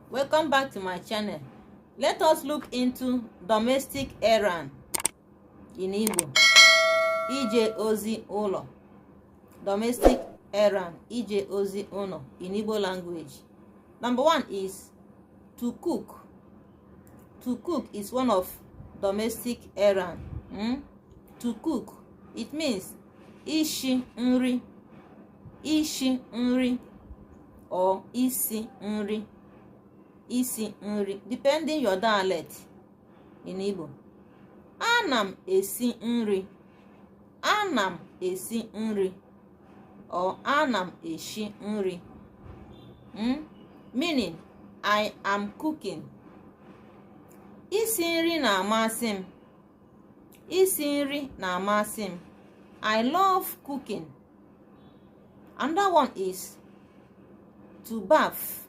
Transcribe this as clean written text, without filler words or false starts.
Welcome back to my channel. Let us look into domestic errand in Igbo. Ije Ozi Ulo. Domestic errand, Ije Ozi Ulo in Igbo language. Number 1 is to cook. To cook is one of domestic errand. To cook, it means ishi nri, or isi nri, depending your dialect in Igbo. Anam esi nri, or anam eshi nri, meaning I am cooking. Isi nri na-amasị m. I love cooking. Another one is to bath.